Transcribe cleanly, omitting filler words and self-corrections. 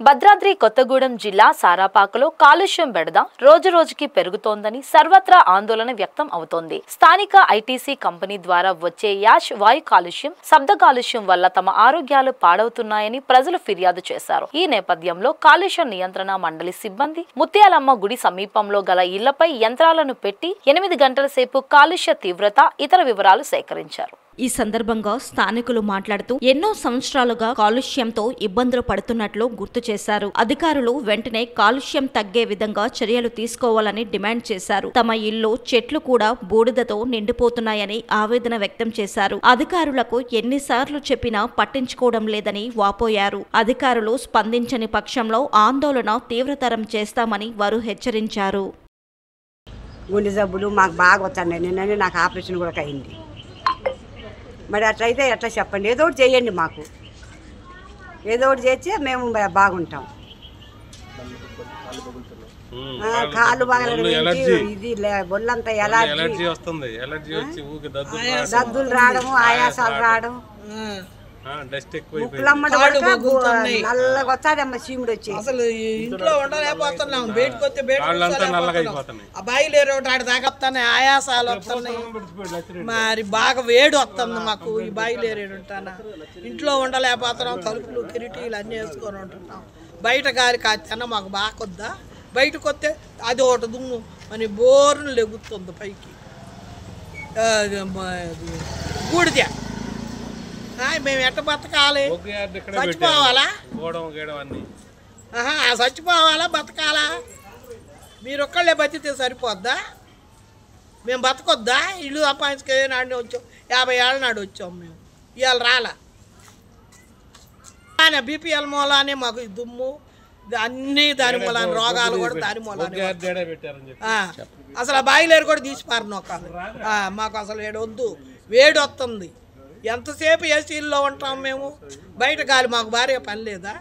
భద్రాద్రి కొత్తగూడెం జిల్లా సారాపాకలో కాలుష్యం బెడద రోజురోజుకి పెరుగుతోందని సర్వత్రా ఆందోళన వ్యక్తం అవుతోంది. స్థానిక ఐటీసీ కంపెనీ ద్వారా వచ్చే యాష్ వాయు కాలుష్యం, శబ్ద కాలుష్యం వల్ల తమ ఆరోగ్యాలు పాడవుతున్నాయని ప్రజలు ఫిర్యాదు చేశారు. ఈ నేపథ్యంలో కాలుష్య నియంత్రణ మండలి సిబ్బంది ముత్యాలమ్మ గుడి సమీపంలో గల ఇళ్లపై యంత్రాలను పెట్టి 8 గంటల సేపు కాలుష్య తీవ్రత, ఇతర వివరాలు సేకరించారు. ఈ సందర్భంగా స్థానికులు మాట్లాడుతూ ఎన్నో సంవత్సరాలుగా కాలుష్యంతో ఇబ్బందులు పడుతున్నట్లు గుర్తు చేశారు. అధికారులు వెంటనే కాలుష్యం తగ్గే విధంగా చర్యలు తీసుకోవాలని డిమాండ్ చేశారు. తమ ఇల్లు, చెట్లు కూడా బూడిదతో నిండిపోతున్నాయని ఆవేదన వ్యక్తం చేశారు. అధికారులకు ఎన్నిసార్లు చెప్పినా పట్టించుకోవడం లేదని వాపోయారు. అధికారులు స్పందించని పక్షంలో ఆందోళన తీవ్రతరం చేస్తామని వారు హెచ్చరించారు. గుండె జబ్బులు మాకు బాగా వచ్చాయి. నిన్ననే నాకు ఆపరేషన్ కూడా అయింది. మరి అట్లయితే ఎట్లా చెప్పండి, ఏదో ఒకటి చేయండి, మాకు ఏదో ఒకటి చేస్తే మేము బాగుంటాం. కాళ్ళు బాగా ఇది ఒళ్ళంతా ఎలర్జీ వస్తుంది, దద్దులు రావడము, ఆయాసాలు రావడం, నల్లగా వచ్చాదమ్మ చీముడు వచ్చి. అసలు ఇంట్లో ఉండలేకపోతున్నాం, బయటకు వస్తే బయలుదేరి ఆడ తాగొస్తానే ఆయాసాలు వస్తున్నాయి. మరి బాగా వేడి వస్తుంది మాకు ఈ బయలుదేరేడు ఉంటానా. ఇంట్లో ఉండలేకపోతున్నాం, తలుపులు కిరీటీలు అన్నీ వేసుకొని ఉంటున్నాం. బయట గారి కాస్తేనా మాకు బాగా వద్దా, బయటకు వస్తే అది ఒకటి దుమ్ము అని బోరును లెగుతుంది పైకి బూడిద. మేము ఎట్ట బతకాలి? చచ్చిపోవాలా? చచ్చిపోవాలా బతకాలా? మీరు ఒక్కళ్ళే బతికితే సరిపోద్దా? మేము బతకొద్దా? ఇల్లు సంపాదించుకే నాడు వచ్చాం, 50 ఏళ్ళ నాడు వచ్చాం మేము, ఇవాళ రాలా. బీపీఎల్ మూలానే మాకు దుమ్ము అన్నీ, దాని మూలాన్ని రోగాలు కూడా దాని మూలాన్ని. అసలు ఆ బాయిలేరు కూడా తీసిపారు నొక్కాలి. మాకు అసలు వద్దు, వేడి వస్తుంది. ఎంతసేపు ఏసీల్లో ఉంటాం మేము, బయట గాలి మాకు భార్య పని లేదా?